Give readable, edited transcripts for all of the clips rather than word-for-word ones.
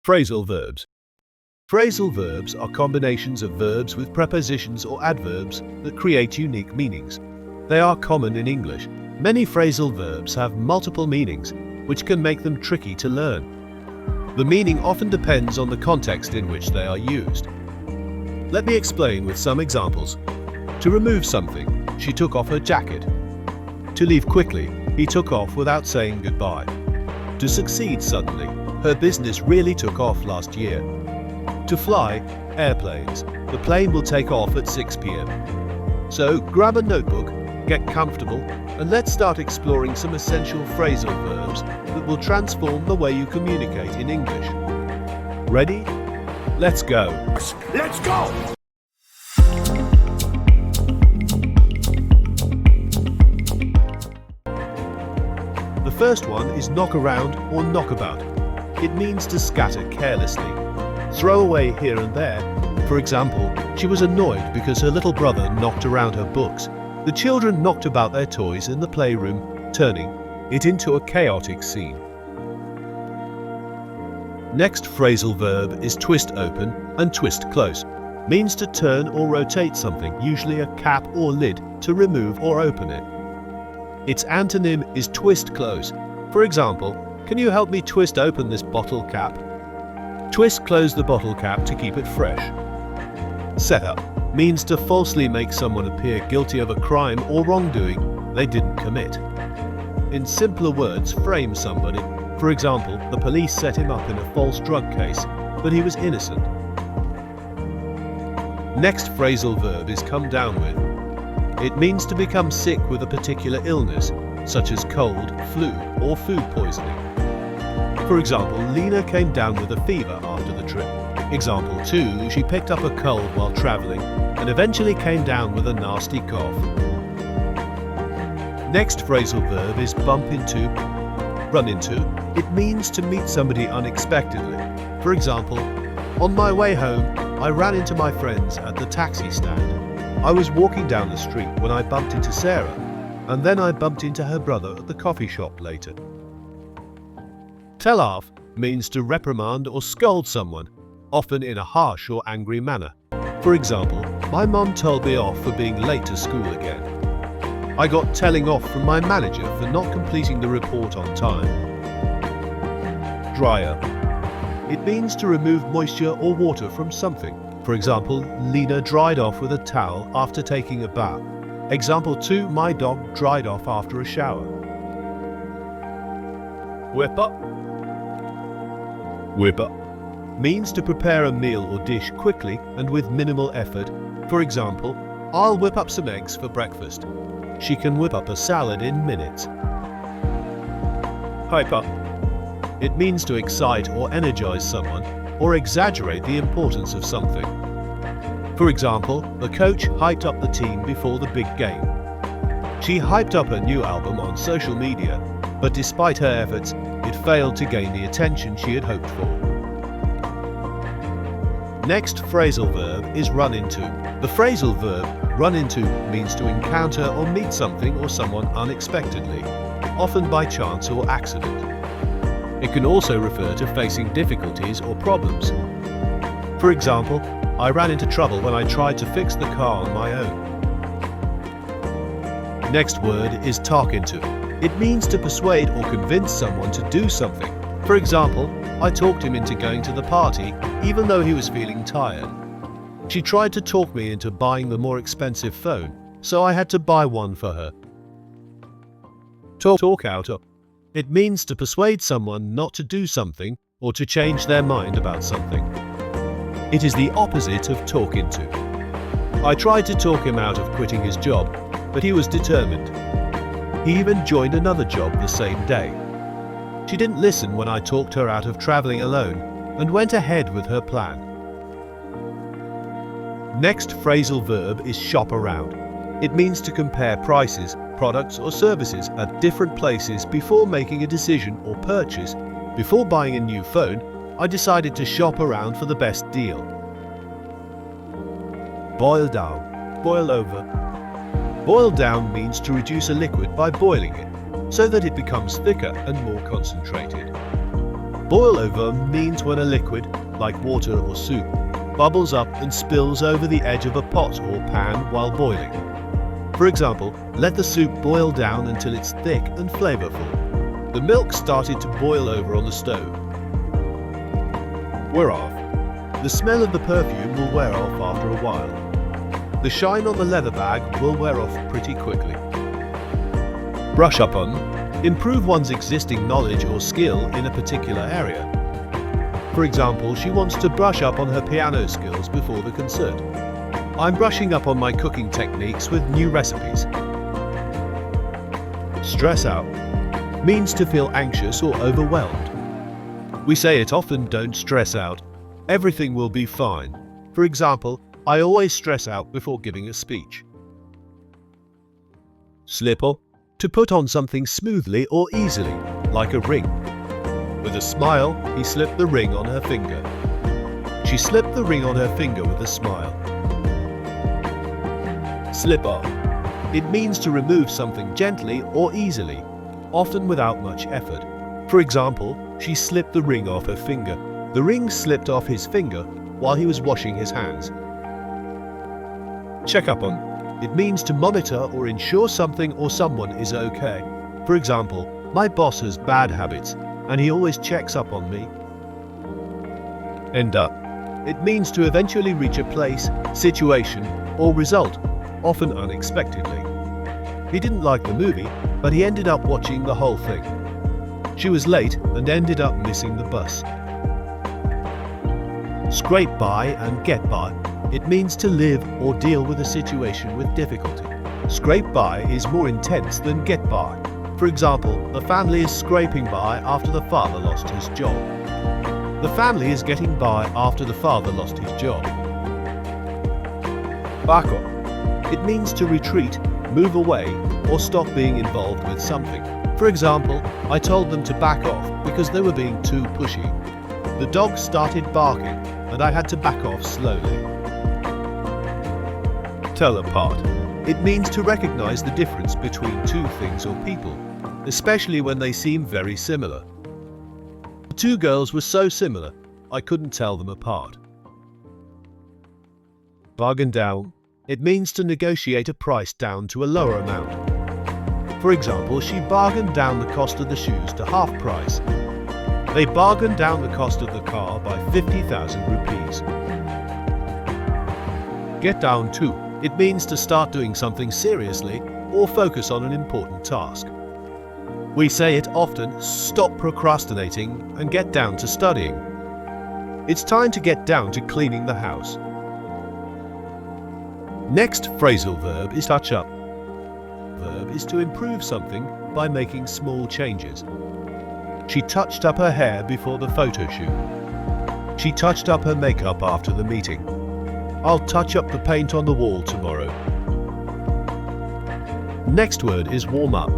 Phrasal verbs. Phrasal verbs are combinations of verbs with prepositions or adverbs that create unique meanings. They are common in English. Many phrasal verbs have multiple meanings, which can make them tricky to learn. The meaning often depends on the context in which they are used. Let me explain with some examples. To remove something, she took off her jacket. To leave quickly, he took off without saying goodbye. To succeed suddenly, her business really took off last year. To fly, airplanes, the plane will take off at 6 p.m. So grab a notebook, get comfortable, and let's start exploring some essential phrasal verbs that will transform the way you communicate in English. Ready? Let's go! Let's go! The first one is knock around or knockabout. It means to scatter carelessly, throw away here and there. For example, she was annoyed because her little brother knocked around her books. The children knocked about their toys in the playroom, turning it into a chaotic scene. Next phrasal verb is twist open and twist close. Means to turn or rotate something, usually a cap or lid, to remove or open it. Its antonym is twist close. For example, can you help me twist open this bottle cap? Twist close the bottle cap to keep it fresh. Setup means to falsely make someone appear guilty of a crime or wrongdoing they didn't commit. In simpler words, frame somebody. For example, the police set him up in a false drug case, but he was innocent. Next phrasal verb is come down with. It means to become sick with a particular illness, such as cold, flu, or food poisoning. For example, Lena came down with a fever after the trip. Example 2, she picked up a cold while traveling and eventually came down with a nasty cough. Next phrasal verb is bump into, run into. It means to meet somebody unexpectedly. For example, on my way home, I ran into my friends at the taxi stand. I was walking down the street when I bumped into Sarah, and then I bumped into her brother at the coffee shop later. Tell off means to reprimand or scold someone, often in a harsh or angry manner. For example, my mom told me off for being late to school again. I got telling off from my manager for not completing the report on time. Dry up. It means to remove moisture or water from something. For example, Lena dried off with a towel after taking a bath. Example 2, my dog dried off after a shower. Whip up. Whip up means to prepare a meal or dish quickly and with minimal effort. For example, I'll whip up some eggs for breakfast. She can whip up a salad in minutes. Hype up. It means to excite or energize someone or exaggerate the importance of something. For example, the coach hyped up the team before the big game. She hyped up her new album on social media, but despite her efforts, it failed to gain the attention she had hoped for. Next phrasal verb is run into. The phrasal verb run into means to encounter or meet something or someone unexpectedly, often by chance or accident. It can also refer to facing difficulties or problems. For example, I ran into trouble when I tried to fix the car on my own. Next word is talk into. It means to persuade or convince someone to do something. For example, I talked him into going to the party even though he was feeling tired. She tried to talk me into buying the more expensive phone, so I had to buy one for her. Talk out of. It means to persuade someone not to do something or to change their mind about something. It is the opposite of talk into. I tried to talk him out of quitting his job, but he was determined. He even joined another job the same day. She didn't listen when I talked her out of traveling alone and went ahead with her plan. Next phrasal verb is shop around. It means to compare prices, products or services at different places before making a decision or purchase. Before buying a new phone, I decided to shop around for the best deal. Boil down, boil over. Boil down means to reduce a liquid by boiling it, so that it becomes thicker and more concentrated. Boil over means when a liquid, like water or soup, bubbles up and spills over the edge of a pot or pan while boiling. For example, let the soup boil down until it's thick and flavorful. The milk started to boil over on the stove. Wear off. The smell of the perfume will wear off after a while. The shine on the leather bag will wear off pretty quickly. Brush up on. Improve one's existing knowledge or skill in a particular area. For example, she wants to brush up on her piano skills before the concert. I'm brushing up on my cooking techniques with new recipes. Stress out means to feel anxious or overwhelmed. We say it often: don't stress out. Everything will be fine. For example, I always stress out before giving a speech. Slipper. To put on something smoothly or easily, like a ring. With a smile, he slipped the ring on her finger. She slipped the ring on her finger with a smile. Slip off. It means to remove something gently or easily, often without much effort. For example, she slipped the ring off her finger. The ring slipped off his finger while he was washing his hands. Check up on. It means to monitor or ensure something or someone is okay. For example, my boss has bad habits and he always checks up on me. End up. It means to eventually reach a place, situation, or result, often unexpectedly. He didn't like the movie, but he ended up watching the whole thing. She was late and ended up missing the bus. Scrape by and get by. It means to live or deal with a situation with difficulty. Scrape by is more intense than get by. For example, the family is scraping by after the father lost his job. The family is getting by after the father lost his job. Back up. It means to retreat, move away, or stop being involved with something. For example, I told them to back off because they were being too pushy. The dog started barking and I had to back off slowly. Tell apart. It means to recognize the difference between two things or people, especially when they seem very similar. The two girls were so similar, I couldn't tell them apart. Bargain down. It means to negotiate a price down to a lower amount. For example, she bargained down the cost of the shoes to half price. They bargained down the cost of the car by 50,000 rupees. Get down to. It means to start doing something seriously or focus on an important task. We say it often: stop procrastinating and get down to studying. It's time to get down to cleaning the house. Next phrasal verb is touch up. Verb is to improve something by making small changes. She touched up her hair before the photo shoot. She touched up her makeup after the meeting. I'll touch up the paint on the wall tomorrow. Next word is warm up.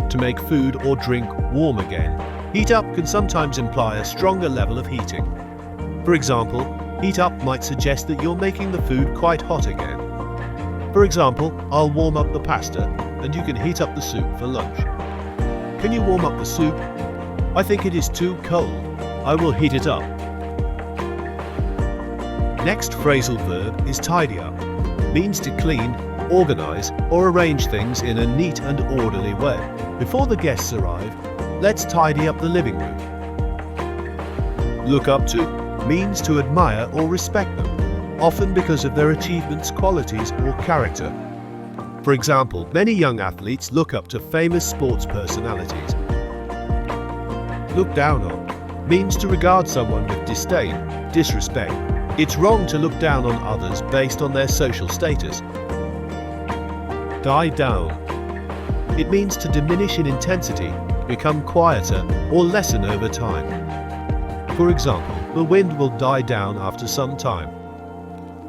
To make food or drink warm again. Heat up can sometimes imply a stronger level of heating. For example, heat up might suggest that you're making the food quite hot again. For example, I'll warm up the pasta and you can heat up the soup for lunch. Can you warm up the soup? I think it is too cold. I will heat it up. Next phrasal verb is tidy up. Means to clean, organize, or arrange things in a neat and orderly way. Before the guests arrive, let's tidy up the living room. Look up to means to admire or respect them, often because of their achievements, qualities, or character. For example, many young athletes look up to famous sports personalities. Look down on means to regard someone with disdain, disrespect. It's wrong to look down on others based on their social status. Die down. It means to diminish in intensity, become quieter, or lessen over time. For example, the wind will die down after some time.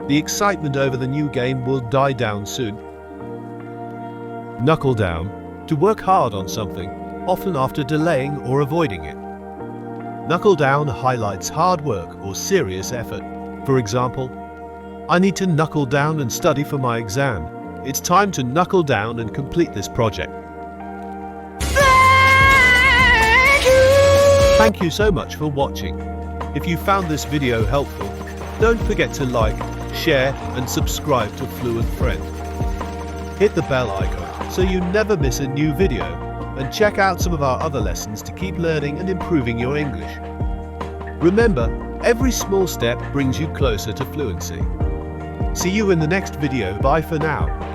The excitement over the new game will die down soon. Knuckle down. To work hard on something, often after delaying or avoiding it. Knuckle down highlights hard work or serious effort. For example, I need to knuckle down and study for my exam. It's time to knuckle down and complete this project. Thank you so much for watching. If you found this video helpful, don't forget to like, share and subscribe to Fluent Friend. Hit the bell icon so you never miss a new video, and check out some of our other lessons to keep learning and improving your English. Remember, every small step brings you closer to fluency. See you in the next video. Bye for now.